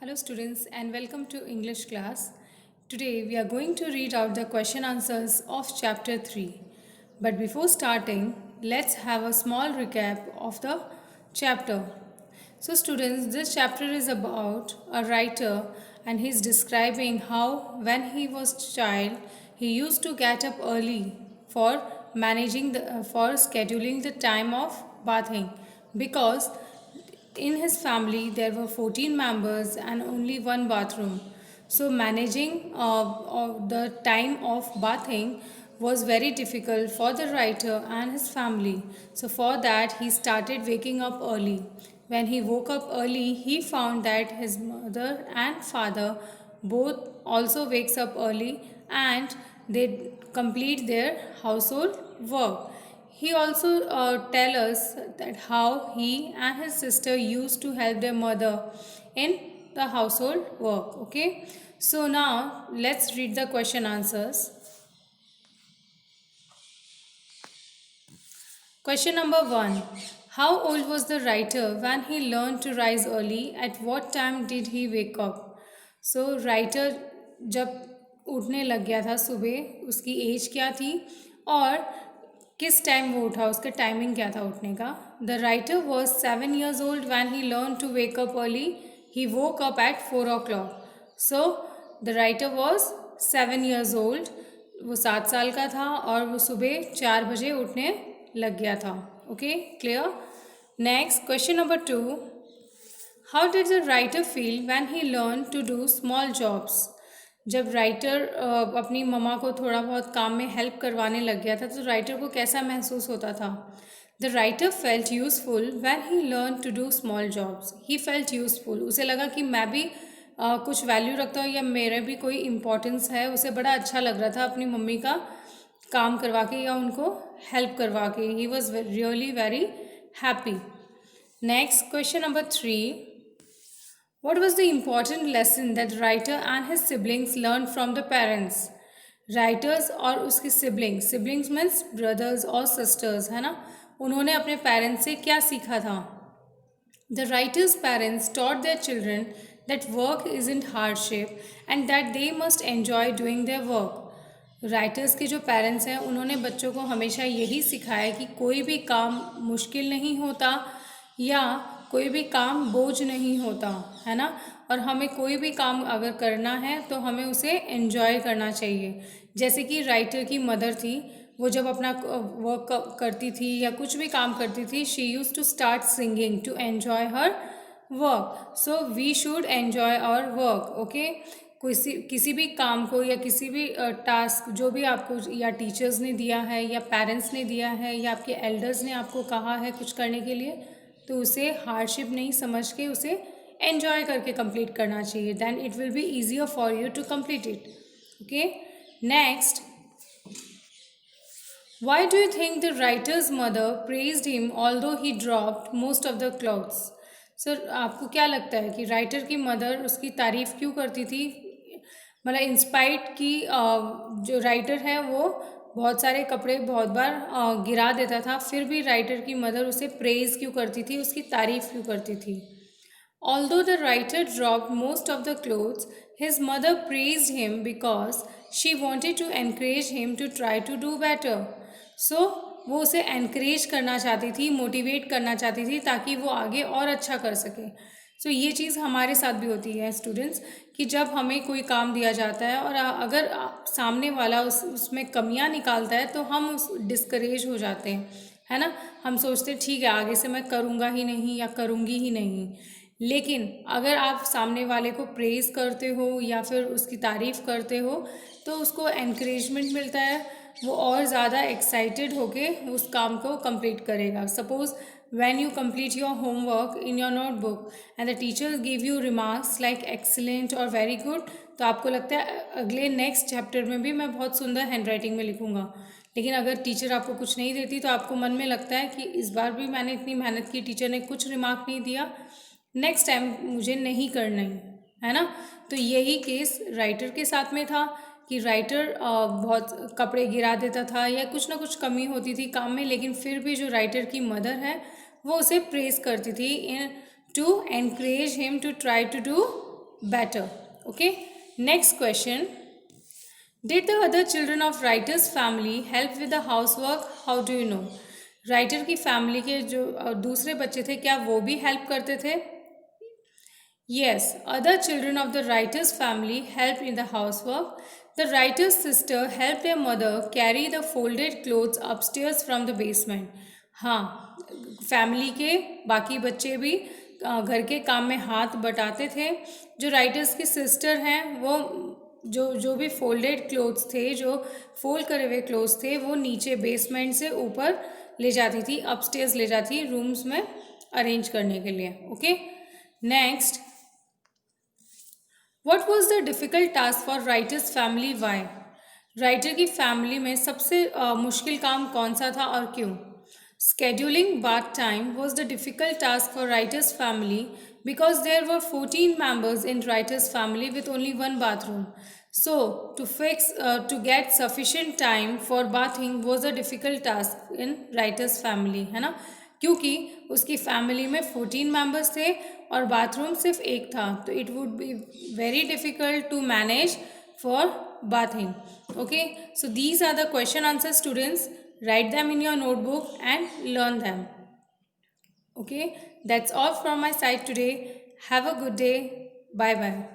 Hello students and welcome to English class. Today we are going to read out the question answers of chapter 3. But before starting, let's have a small recap of the chapter. So students, this chapter is about a writer and he's describing how when he was a child, he used to get up early for for scheduling the time of bathing because in his family there were 14 members and only one bathroom, so managing the time of bathing was very difficult for the writer and his family. So for that he started waking up early. When he woke up early, he found that his mother and father both also wakes up early and they complete their household work. He also tell us that how he and his sister used to help their mother in the household work. Okay, so now let's read the question answers. Question number 1. How old was the writer when he learned to rise early? At what time did he wake up? So writer जब उठने लग गया था सुबह, उसकी as क्या थी और किस टाइम वो उठा, उसका टाइमिंग क्या था उठने का. The writer was 7 years old when he learned to wake up early. He woke up at 4 o'clock. So the writer was 7 years old. वो 7 साल का था और वो सुबह 4 बजे उठने लग गया था. Okay, clear. Next question number 2. How did the writer feel when he learn to do small jobs? जब राइटर अपनी मम्मा को थोड़ा बहुत काम में हेल्प करवाने लग गया था तो राइटर को कैसा महसूस होता था? The writer felt useful when he learn to do small jobs. He felt useful, उसे लगा कि मैं भी कुछ वैल्यू रखता हूँ या मेरे भी कोई इम्पोर्टेंस है. उसे बड़ा अच्छा लग रहा था अपनी मम्मी का काम करवा के या उनको हेल्प करवा के. He was really very happy. Next question number 3. What was the important lesson that writer and his siblings learned from the parents? Writers और उसके सिबलिंग्स मीन्स ब्रदर्स और सिस्टर्स, है ना, उन्होंने अपने पेरेंट्स से क्या सीखा था? The writers parents taught their children that work isn't hardship and that they must enjoy doing their work. Writers के जो पेरेंट्स हैं उन्होंने बच्चों को हमेशा यही सिखाया कि कोई भी काम मुश्किल नहीं होता या कोई भी काम बोझ नहीं होता, है ना, और हमें कोई भी काम अगर करना है तो हमें उसे एन्जॉय करना चाहिए. जैसे कि राइटर की मदर थी, वो जब अपना वर्क करती थी या कुछ भी काम करती थी, she use to start singing to enjoy her work. So we should enjoy our work. Okay, किसी भी काम को या किसी भी टास्क जो भी आपको या टीचर्स ने दिया है या पेरेंट्स ने दिया है या आपके एल्डर्स ने आपको कहा है कुछ करने के लिए, तो उसे हार्डशिप नहीं समझ के उसे एन्जॉय करके कंप्लीट करना चाहिए. Then it will be easier for you to complete it. Okay, next. Why do you think the writer's mother praised him although he dropped most of the clothes? Sir, आपको क्या लगता है कि writer की mother उसकी तारीफ़ क्यों करती थी? मतलब इंस्पाइट की जो राइटर है वो बहुत सारे कपड़े बहुत बार गिरा देता था, फिर भी राइटर की मदर उसे प्रेज़ क्यों करती थी, उसकी तारीफ़ क्यों करती थी? Although the writer dropped most of the clothes, his mother praised him because she wanted to encourage him to try to do better. So, वो उसे encourage करना चाहती थी, motivate करना चाहती थी ताकि वो आगे और अच्छा कर सके. सो ये चीज़ हमारे साथ भी होती है स्टूडेंट्स, कि जब हमें कोई काम दिया जाता है और अगर सामने वाला उसमें कमियां निकालता है तो हम उस डिस्करेज हो जाते हैं, है ना. हम सोचते हैं ठीक है आगे से मैं करूँगा ही नहीं या करूँगी ही नहीं. लेकिन अगर आप सामने वाले को प्रेज़ करते हो या फिर उसकी तारीफ़ करते हो तो उसको एनकरेजमेंट मिलता है, वो और ज़्यादा एक्साइटेड होके उस काम को कंप्लीट करेगा. Suppose when you complete your homework in your notebook and the teacher give you remarks like excellent or very good, तो आपको लगता है अगले नेक्स्ट चैप्टर में भी मैं बहुत सुंदर हैंड राइटिंग में लिखूँगा. लेकिन अगर टीचर आपको कुछ नहीं देती तो आपको मन में लगता है कि इस बार भी मैंने इतनी मेहनत की, टीचर ने कुछ रिमार्क नहीं दिया, नेक्स्ट टाइम मुझे नहीं करना है ना. तो यही केस राइटर के साथ में था कि राइटर बहुत कपड़े गिरा देता था या कुछ ना कुछ कमी होती थी काम में, लेकिन फिर भी जो राइटर की मदर है वो उसे प्रेज़ करती थी in to encourage him to try to do better. Okay, next question. Did the other children of writer's family help with the housework? How do you know? Writer की family के जो दूसरे बच्चे थे, क्या वो भी हेल्प करते थे? Yes, other children of the writer's family helped in the housework. The writer's sister helped their mother carry the folded clothes upstairs from the basement. हाँ, फैमिली के बाकी बच्चे भी घर के काम में हाथ बटाते थे. जो राइटर्स की सिस्टर हैं वो जो जो भी फोल्डेड क्लोथ्स थे, जो फोल्ड करे हुए क्लोथ्स थे, वो नीचे बेसमेंट से ऊपर ले जाती थी, अपस्टेयर्स ले जाती रूम्स में अरेंज करने के लिए. Okay, next. What was the difficult task for writer's family? Why? Writer की फैमिली में सबसे मुश्किल काम कौन सा था और क्यों? Scheduling bath time was the difficult task for writer's family because there were 14 members in writer's family with only one bathroom. So, to get sufficient time for bathing was a difficult task in writer's family, है ना? क्योंकि उसकी family में 14 members थे और bathroom सिर्फ एक था, तो it would be very difficult to manage for bathing. Okay, so these are the question answer, students. Write them in your notebook and learn them. Okay, that's all from my side today. Have a good day. Bye bye.